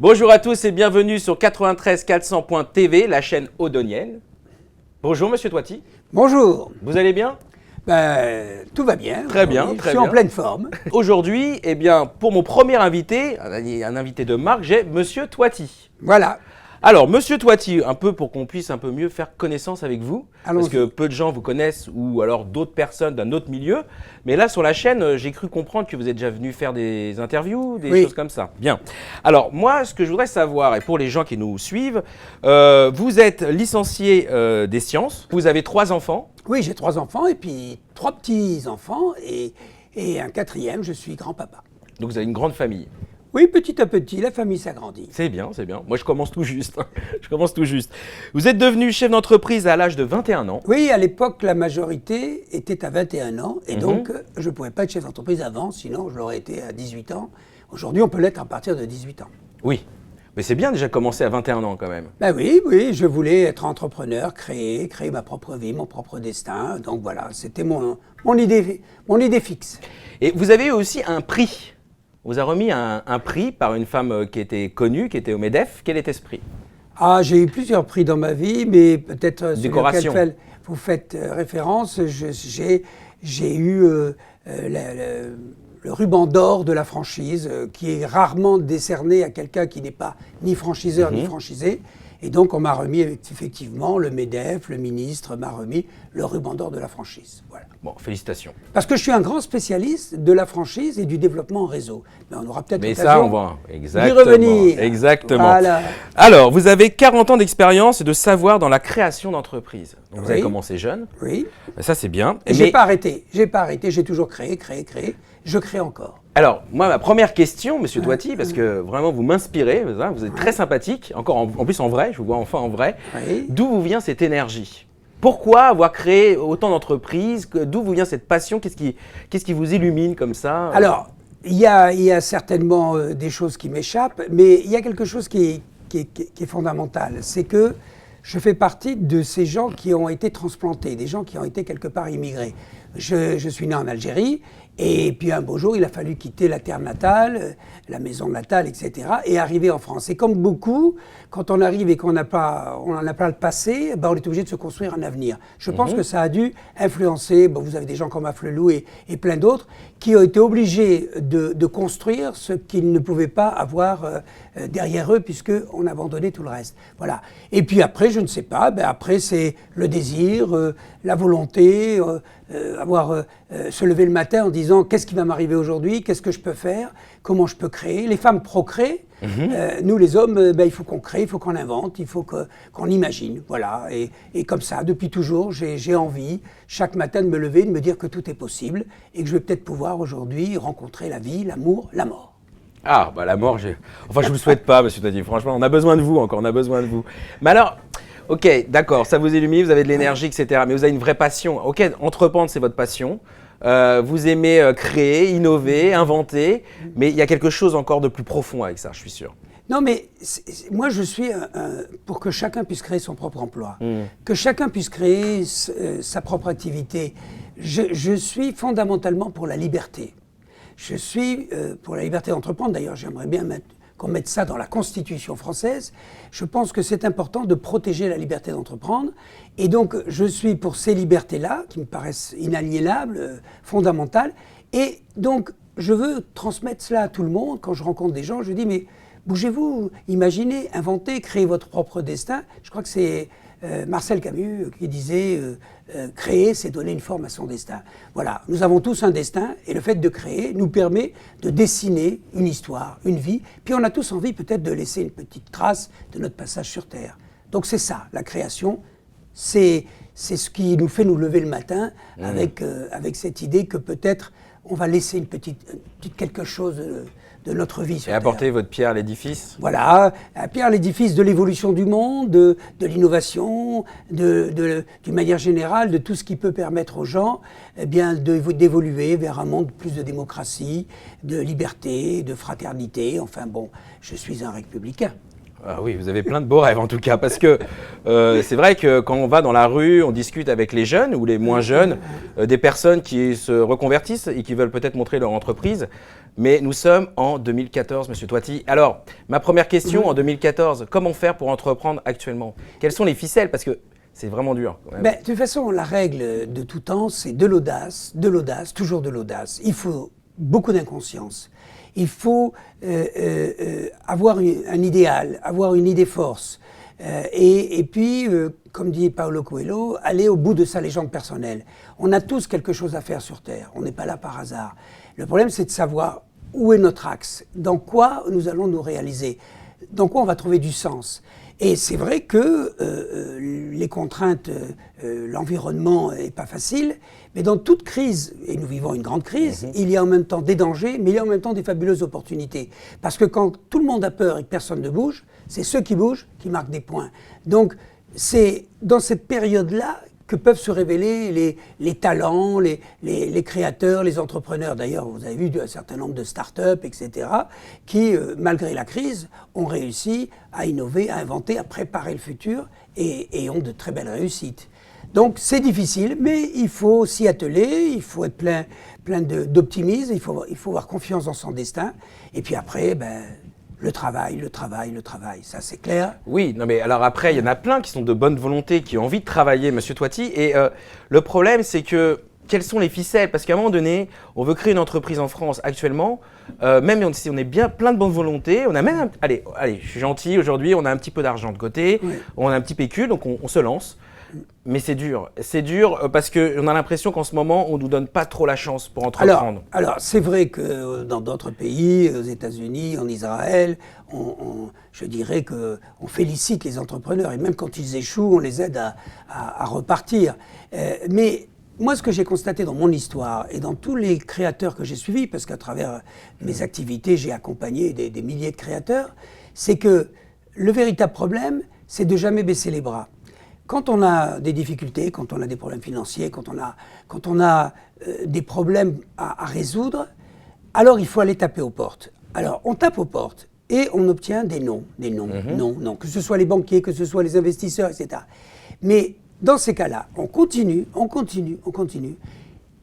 Bonjour à tous et bienvenue sur 93 400.tv, la chaîne Odonienne. Bonjour Monsieur Toiti. Bonjour. Vous allez bien? Tout va bien. Très bien, Je très suis bien. en pleine forme. Aujourd'hui, eh bien, pour mon premier invité, un invité de marque, j'ai Monsieur Toiti. Voilà. Alors, Monsieur Toiti, un peu pour qu'on puisse un peu mieux faire connaissance avec vous, parce Allons-y. que peu de gens vous connaissent ou alors d'autres personnes d'un autre milieu. Mais là, sur la chaîne, j'ai cru comprendre que vous êtes déjà venu faire des interviews, des Oui. choses comme ça. Bien. Alors, moi, ce que je voudrais savoir, et pour les gens qui nous suivent, vous êtes licencié des sciences, vous avez 3 enfants. Oui, j'ai 3 enfants et puis 3 petits-enfants et un 4e, je suis grand-papa. Donc, vous avez une grande famille. Oui, petit à petit, la famille s'agrandit. C'est bien, c'est bien. Moi, je commence tout juste. Je commence tout juste. Vous êtes devenu chef d'entreprise à l'âge de 21 ans. Oui, à l'époque, la majorité était à 21 ans et donc je ne pouvais pas être chef d'entreprise avant, sinon je l'aurais été à 18 ans. Aujourd'hui, on peut l'être à partir de 18 ans. Oui. Mais c'est bien déjà commencer à 21 ans quand même. Ben oui, je voulais être entrepreneur, créer ma propre vie, mon propre destin. Donc voilà, c'était mon idée fixe. Et vous avez eu aussi un prix. On vous a remis un prix par une femme qui était connue, qui était au MEDEF. Quel était ce prix? Ah, j'ai eu plusieurs prix dans ma vie, mais peut-être celui Décoration. auquel vous faites référence, j'ai eu le ruban d'or de la franchise, qui est rarement décerné à quelqu'un qui n'est pas ni franchiseur ni franchisé. Et donc, on m'a remis effectivement, le MEDEF, le ministre m'a remis le ruban d'or de la franchise. Voilà. Bon, félicitations. Parce que je suis un grand spécialiste de la franchise et du développement en réseau. Mais on aura peut-être Mais l'occasion ça, on va d'y revenir. Exactement. Voilà. Alors, vous avez 40 ans d'expérience et de savoir dans la création d'entreprise. Donc, vous avez Oui. commencé jeune. Oui. Ça, c'est bien. Et j'ai pas arrêté. J'ai toujours créé. Je crée encore. Alors, moi, ma première question, Monsieur Toiti, parce que vraiment, vous m'inspirez, vous êtes très sympathique, encore en plus en vrai, je vous vois enfin en vrai. Oui. D'où vous vient cette énergie? Pourquoi avoir créé autant d'entreprises? D'où vous vient cette passion? Qu'est-ce qui vous illumine comme ça? Alors, il y a certainement des choses qui m'échappent, mais il y a quelque chose qui est fondamental. C'est que je fais partie de ces gens qui ont été transplantés, des gens qui ont été quelque part immigrés. Je suis né en Algérie, et puis un beau jour, il a fallu quitter la terre natale, la maison natale, etc., et arriver en France. Et comme beaucoup, quand on arrive et qu'on n'en a pas le passé, ben on est obligé de se construire un avenir. Je pense que ça a dû influencer, vous avez des gens comme Afflelou et plein d'autres, qui ont été obligés de construire ce qu'ils ne pouvaient pas avoir derrière eux, puisqu'on abandonnait tout le reste. Voilà. Et puis après, je ne sais pas, après c'est le désir, la volonté, se lever le matin en disant qu'est-ce qui va m'arriver aujourd'hui, qu'est-ce que je peux faire, comment je peux créer. Les femmes procréent, nous les hommes, il faut qu'on crée, il faut qu'on invente, il faut qu'on imagine. Voilà. Et comme ça, depuis toujours, j'ai envie chaque matin de me lever, de me dire que tout est possible et que je vais peut-être pouvoir aujourd'hui rencontrer la vie, l'amour, la mort. Ah, la mort, enfin, je vous le souhaite pas, Monsieur Toiti. Franchement, on a besoin de vous encore, on a besoin de vous. Mais alors, ok, d'accord, ça vous illumine, vous avez de l'énergie, etc. Mais vous avez une vraie passion. Ok, entreprendre, c'est votre passion. Vous aimez créer, innover, inventer. Mais il y a quelque chose encore de plus profond avec ça, je suis sûr. Non, mais moi, je suis pour que chacun puisse créer son propre emploi, que chacun puisse créer sa propre activité. Je suis fondamentalement pour la liberté. Je suis pour la liberté d'entreprendre. D'ailleurs, j'aimerais bien qu'on mette ça dans la Constitution française. Je pense que c'est important de protéger la liberté d'entreprendre. Et donc, je suis pour ces libertés-là, qui me paraissent inaliénables, fondamentales. Et donc, je veux transmettre cela à tout le monde. Quand je rencontre des gens, je dis, mais bougez-vous, imaginez, inventez, créez votre propre destin. Je crois que c'est Marcel Camus qui disait créer, c'est donner une forme à son destin. Voilà, nous avons tous un destin et le fait de créer nous permet de dessiner une histoire, une vie. Puis on a tous envie peut-être de laisser une petite trace de notre passage sur Terre. Donc c'est ça, la création, c'est ce qui nous fait nous lever le matin avec cette idée que peut-être on va laisser une petite quelque chose de notre vie sur Et Terre. apporter votre pierre à l'édifice. Voilà, la pierre à l'édifice de l'évolution du monde, de l'innovation, d'une manière générale, de tout ce qui peut permettre aux gens d'évoluer vers un monde plus de démocratie, de liberté, de fraternité. Enfin bon, je suis un républicain. Ah oui, vous avez plein de beaux rêves en tout cas, parce que c'est vrai que quand on va dans la rue, on discute avec les jeunes ou les moins jeunes, des personnes qui se reconvertissent et qui veulent peut-être montrer leur entreprise. Mais nous sommes en 2014, Monsieur Toiti. Alors, ma première question, en 2014, comment faire pour entreprendre actuellement? Quelles sont les ficelles? Parce que c'est vraiment dur. Quand même. Ben, de toute façon, la règle de tout temps, c'est de l'audace, toujours de l'audace. Il faut beaucoup d'inconscience. Il faut avoir un idéal, avoir une idée force. Et puis, comme dit Paulo Coelho, aller au bout de sa légende personnelle. On a tous quelque chose à faire sur Terre. On n'est pas là par hasard. Le problème, c'est de savoir où est notre axe, dans quoi nous allons nous réaliser, dans quoi on va trouver du sens. Et c'est vrai que les contraintes, l'environnement n'est pas facile, mais dans toute crise, et nous vivons une grande crise, il y a en même temps des dangers, mais il y a en même temps des fabuleuses opportunités. Parce que quand tout le monde a peur et que personne ne bouge, c'est ceux qui bougent qui marquent des points. Donc c'est dans cette période-là que peuvent se révéler les talents, les créateurs, les entrepreneurs. D'ailleurs, vous avez vu un certain nombre de start-up, etc., qui, malgré la crise, ont réussi à innover, à inventer, à préparer le futur et ont de très belles réussites. Donc c'est difficile, mais il faut s'y atteler, il faut être plein d'optimisme, il faut avoir confiance dans son destin. Et puis après, le travail, ça c'est clair. Oui, non mais alors après, il y en a plein qui sont de bonne volonté, qui ont envie de travailler, Monsieur Toiti. Et le problème, c'est que, quelles sont les ficelles? Parce qu'à un moment donné, on veut créer une entreprise en France actuellement, même si on est bien plein de bonne volonté, on a même, allez, je suis gentil, aujourd'hui, on a un petit peu d'argent de côté, oui. On a un petit pécule, donc on se lance. Mais c'est dur parce qu'on a l'impression qu'en ce moment, on ne nous donne pas trop la chance pour entreprendre. Alors c'est vrai que dans d'autres pays, aux États-Unis, en Israël, je dirais qu'on félicite les entrepreneurs et même quand ils échouent, on les aide à repartir. Mais moi, ce que j'ai constaté dans mon histoire et dans tous les créateurs que j'ai suivis, parce qu'à travers mes activités, j'ai accompagné des milliers de créateurs, c'est que le véritable problème, c'est de jamais baisser les bras. Quand on a des difficultés, quand on a des problèmes financiers, quand on a des problèmes à résoudre, alors il faut aller taper aux portes. Alors on tape aux portes et on obtient des non, non, que ce soit les banquiers, que ce soit les investisseurs, etc. Mais dans ces cas-là, on continue,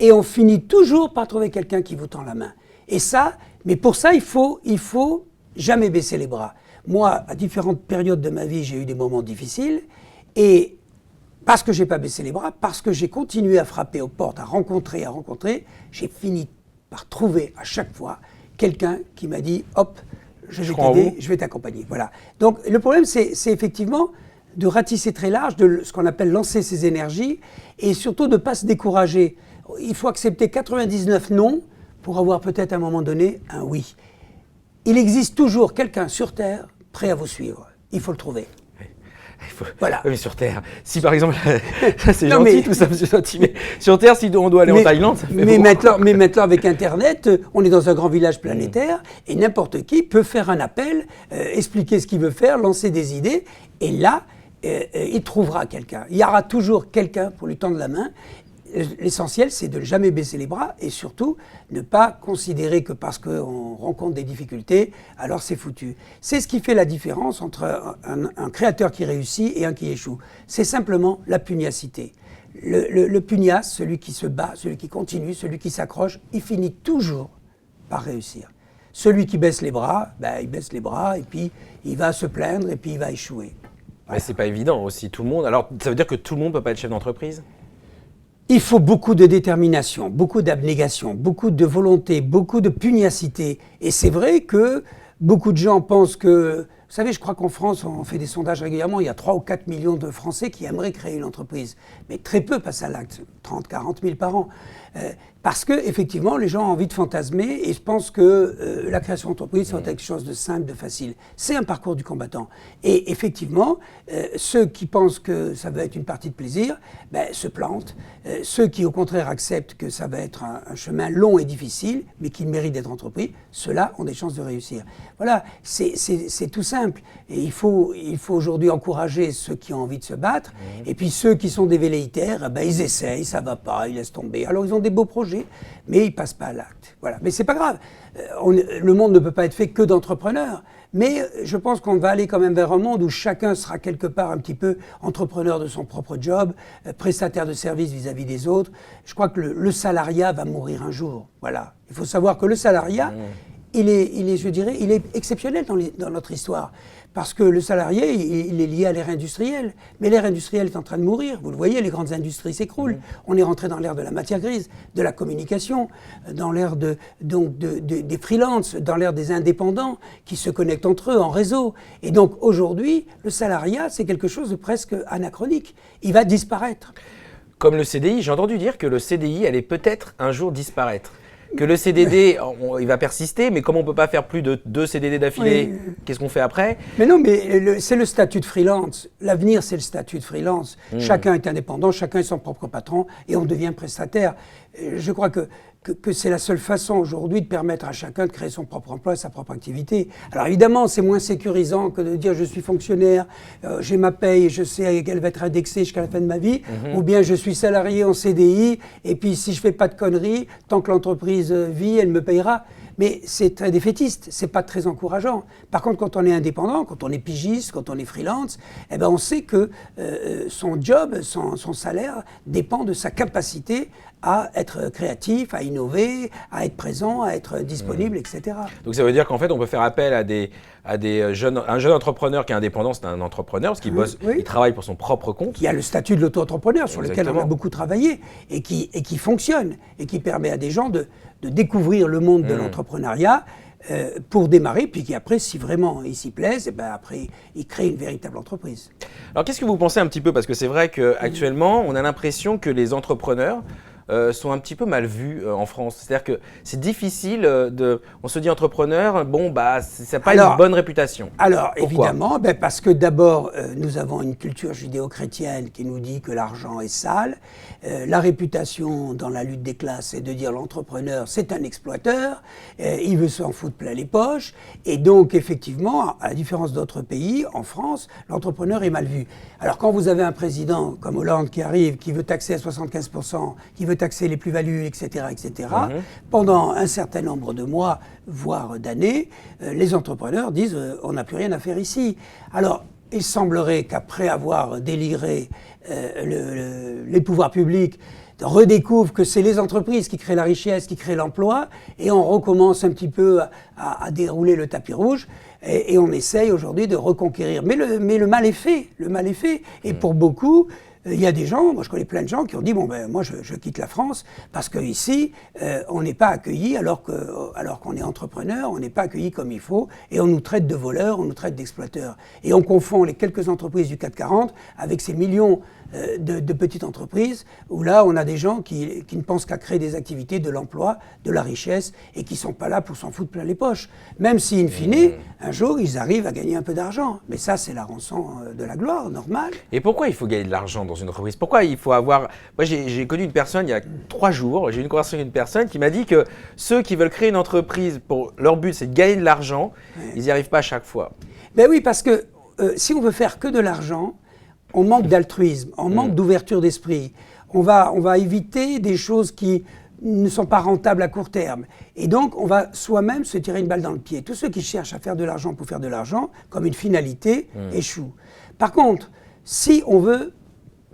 et on finit toujours par trouver quelqu'un qui vous tend la main. Et ça, mais pour ça, il faut jamais baisser les bras. Moi, à différentes périodes de ma vie, j'ai eu des moments difficiles. Et parce que je n'ai pas baissé les bras, parce que j'ai continué à frapper aux portes, à rencontrer, j'ai fini par trouver à chaque fois quelqu'un qui m'a dit « Hop, je vais t'aider, je vais t'accompagner ». Voilà. Donc le problème, c'est effectivement de ratisser très large, de ce qu'on appelle lancer ses énergies, et surtout de ne pas se décourager. Il faut accepter 99 non pour avoir peut-être à un moment donné un oui. Il existe toujours quelqu'un sur Terre prêt à vous suivre. Il faut le trouver. Voilà. Oui, mais sur Terre, si par exemple, ça c'est gentil tout ça, monsieur Toiti, mais sur Terre, si on doit aller en Thaïlande, ça fait maintenant avec Internet, on est dans un grand village planétaire et n'importe qui peut faire un appel, expliquer ce qu'il veut faire, lancer des idées, et là, il trouvera quelqu'un. Il y aura toujours quelqu'un pour lui tendre la main. L'essentiel, c'est de ne jamais baisser les bras et surtout ne pas considérer que parce qu'on rencontre des difficultés, alors c'est foutu. C'est ce qui fait la différence entre un créateur qui réussit et un qui échoue. C'est simplement la pugnacité. Le pugnace, celui qui se bat, celui qui continue, celui qui s'accroche, il finit toujours par réussir. Celui qui baisse les bras, il baisse les bras et puis il va se plaindre et puis il va échouer. Voilà. Mais c'est pas évident aussi, tout le monde. Alors ça veut dire que tout le monde ne peut pas être chef d'entreprise ? Il faut beaucoup de détermination, beaucoup d'abnégation, beaucoup de volonté, beaucoup de pugnacité. Et c'est vrai que beaucoup de gens pensent que... Vous savez, je crois qu'en France, on fait des sondages régulièrement, il y a 3 ou 4 millions de Français qui aimeraient créer une entreprise. Mais très peu passent à l'acte, 30, 40 000 par an. Parce que effectivement, les gens ont envie de fantasmer et je pense que la création d'entreprise, c'est quelque chose de simple, de facile. C'est un parcours du combattant. Et effectivement, ceux qui pensent que ça va être une partie de plaisir, se plantent. Ceux qui, au contraire, acceptent que ça va être un chemin long et difficile, mais qui mérite d'être entrepris, ceux-là ont des chances de réussir. Voilà, c'est tout simple. Et il faut aujourd'hui encourager ceux qui ont envie de se battre. Et puis ceux qui sont des velléitaires, ils essayent, ça va pas, ils laissent tomber. Alors ils ont des beaux projets, mais ils passent pas à l'acte. Voilà. Mais c'est pas grave. Le monde ne peut pas être fait que d'entrepreneurs. Mais je pense qu'on va aller quand même vers un monde où chacun sera quelque part un petit peu entrepreneur de son propre job, prestataire de services vis-à-vis des autres. Je crois que le salariat va mourir un jour. Voilà. Il faut savoir que le salariat, il est exceptionnel dans notre histoire. Parce que le salarié, il est lié à l'ère industrielle. Mais l'ère industrielle est en train de mourir. Vous le voyez, les grandes industries s'écroulent. On est rentré dans l'ère de la matière grise, de la communication, dans l'ère des freelances, dans l'ère des indépendants qui se connectent entre eux en réseau. Et donc aujourd'hui, le salariat, c'est quelque chose de presque anachronique. Il va disparaître. Comme le CDI, j'ai entendu dire que le CDI allait peut-être un jour disparaître. Que le CDD, il va persister, mais comme on ne peut pas faire plus de 2 CDD d'affilée, qu'est-ce qu'on fait après? Mais non, mais c'est le statut de freelance. L'avenir, c'est le statut de freelance. Chacun est indépendant, chacun est son propre patron, et on devient prestataire. Je crois que c'est la seule façon aujourd'hui de permettre à chacun de créer son propre emploi, sa propre activité. Alors évidemment, c'est moins sécurisant que de dire je suis fonctionnaire, j'ai ma paye, je sais qu'elle va être indexée jusqu'à la fin de ma vie, ou bien je suis salarié en CDI, et puis si je fais pas de conneries, tant que l'entreprise vit, elle me payera. Mais c'est très défaitiste, c'est pas très encourageant. Par contre, quand on est indépendant, quand on est pigiste, quand on est freelance, eh ben on sait que son job, son salaire dépend de sa capacité à être créatif, à innover, à être présent, à être disponible, etc. Donc ça veut dire qu'en fait, on peut faire appel à un jeune entrepreneur qui est indépendant, c'est un entrepreneur parce qu'il bosse, il travaille pour son propre compte. Il y a le statut de l'auto-entrepreneur sur lequel on a beaucoup travaillé et qui fonctionne et qui permet à des gens de découvrir le monde de l'entrepreneuriat pour démarrer, puis qu'après, si vraiment ils s'y plaisent, et ben après, ils créent une véritable entreprise. Alors qu'est-ce que vous pensez un petit peu? Parce que c'est vrai qu'actuellement, on a l'impression que les entrepreneurs sont un petit peu mal vus en France. C'est-à-dire que c'est difficile on se dit entrepreneur, bon, bah, ça n'a pas une bonne réputation. Alors, évidemment, parce que d'abord, nous avons une culture judéo-chrétienne qui nous dit que l'argent est sale. La réputation dans la lutte des classes, c'est de dire l'entrepreneur, c'est un exploiteur, il veut s'en foutre plein les poches. Et donc, effectivement, à la différence d'autres pays, en France, l'entrepreneur est mal vu. Alors, quand vous avez un président comme Hollande qui arrive, qui veut taxer à 75%, qui veut taxer les plus-values, etc., pendant un certain nombre de mois, voire d'années, les entrepreneurs disent on n'a plus rien à faire ici. Alors, il semblerait qu'après avoir délivré les pouvoirs publics, redécouvrent que c'est les entreprises qui créent la richesse, qui créent l'emploi, et on recommence un petit peu à dérouler le tapis rouge, et on essaye aujourd'hui de reconquérir. Mais le mal est fait, et pour beaucoup, il y a des gens, moi je connais plein de gens qui ont dit bon ben moi je quitte la France parce qu'ici on n'est pas accueilli alors qu'on est entrepreneur, on n'est pas accueilli comme il faut et on nous traite de voleurs, on nous traite d'exploiteurs. Et on confond les quelques entreprises du CAC 40 avec ces millions de petites entreprises où là on a des gens qui ne pensent qu'à créer des activités, de l'emploi, de la richesse et qui ne sont pas là pour s'en foutre plein les poches. Même si in fine, un jour ils arrivent à gagner un peu d'argent. Mais ça c'est la rançon de la gloire, normal. Et pourquoi il faut gagner de l'argent dans une entreprise? Pourquoi il faut avoir... Moi j'ai connu une personne il y a 3 jours, j'ai eu une conversation avec une personne qui m'a dit que ceux qui veulent créer une entreprise, pour leur but c'est de gagner de l'argent, ils n'y arrivent pas à chaque fois. Ben oui, parce que si on veut faire que de l'argent, on manque d'altruisme, on manque d'ouverture d'esprit. On va éviter des choses qui ne sont pas rentables à court terme. Et donc, on va soi-même se tirer une balle dans le pied. Tous ceux qui cherchent à faire de l'argent pour faire de l'argent, comme une finalité, échouent. Par contre, si on veut,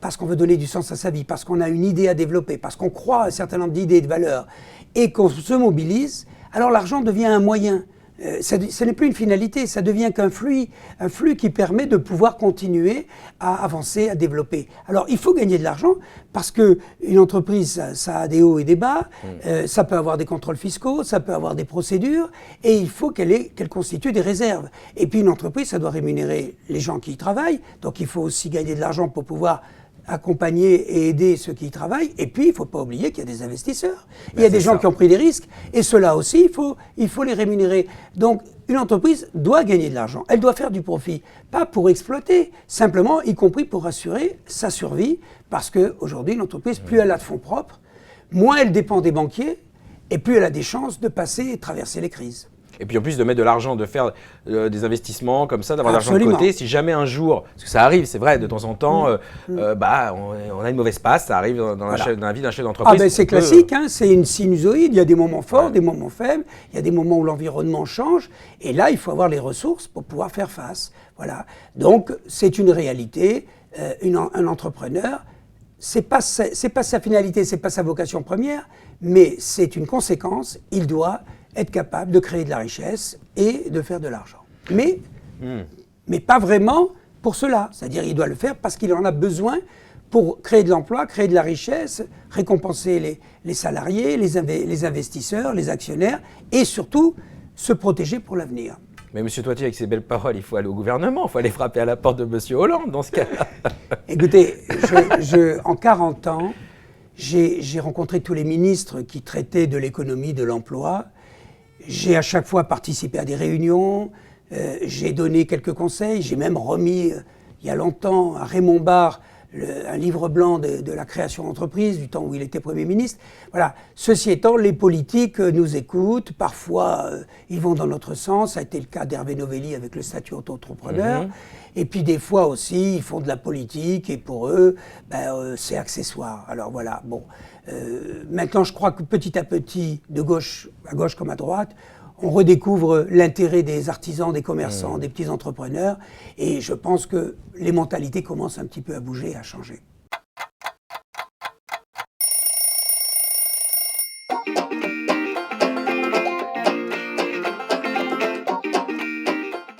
parce qu'on veut donner du sens à sa vie, parce qu'on a une idée à développer, parce qu'on croit à un certain nombre d'idées et de valeurs, et qu'on se mobilise, alors l'argent devient un moyen. Ce n'est plus une finalité, ça devient qu'un flux qui permet de pouvoir continuer à avancer, à développer. Alors il faut gagner de l'argent parce qu'une entreprise, ça a des hauts et des bas, ça peut avoir des contrôles fiscaux, ça peut avoir des procédures, et il faut qu'elle constitue des réserves. Et puis une entreprise, ça doit rémunérer les gens qui y travaillent, donc il faut aussi gagner de l'argent pour pouvoir accompagner et aider ceux qui y travaillent. Et puis, il ne faut pas oublier qu'il y a des investisseurs. Il y a des gens qui ont pris des risques. Et ceux-là aussi, il faut les rémunérer. Donc, une entreprise doit gagner de l'argent. Elle doit faire du profit. Pas pour exploiter, simplement, y compris pour assurer sa survie. Parce qu'aujourd'hui, une entreprise, plus elle a de fonds propres, moins elle dépend des banquiers, et plus elle a des chances de passer et traverser les crises. Et puis en plus de mettre de l'argent, de faire des investissements comme ça, d'avoir de l'argent de Absolument. côté. Si jamais un jour, parce que ça arrive, c'est vrai, de temps en temps, on a une mauvaise passe, ça arrive dans la vie d'un chef d'entreprise. C'est classique, hein, c'est une sinusoïde, il y a des moments forts, des moments faibles, il y a des moments où l'environnement change, et là, il faut avoir les ressources pour pouvoir faire face. Voilà. Donc, c'est une réalité. Un entrepreneur, c'est pas sa finalité, c'est pas sa vocation première, mais c'est une conséquence. Il doit être capable de créer de la richesse et de faire de l'argent. Mais pas vraiment pour cela. C'est-à-dire il doit le faire parce qu'il en a besoin pour créer de l'emploi, créer de la richesse, récompenser les salariés, les investisseurs, les actionnaires et surtout se protéger pour l'avenir. Mais M. Toiti, avec ces belles paroles, il faut aller au gouvernement, il faut aller frapper à la porte de M. Hollande dans ce cas-là. Écoutez, en 40 ans, j'ai rencontré tous les ministres qui traitaient de l'économie, de l'emploi. J'ai à chaque fois participé à des réunions, j'ai donné quelques conseils, j'ai même remis, il y a longtemps, à Raymond Barre, un livre blanc de la création d'entreprise, du temps où il était Premier ministre. Voilà. Ceci étant, les politiques nous écoutent, parfois ils vont dans notre sens, ça a été le cas d'Hervé Novelli avec le statut auto-entrepreneur, et puis des fois aussi ils font de la politique et pour eux c'est accessoire. Alors voilà, bon. Maintenant je crois que petit à petit, de gauche à gauche comme à droite, on redécouvre l'intérêt des artisans, des commerçants, des petits entrepreneurs, et je pense que les mentalités commencent un petit peu à bouger, à changer.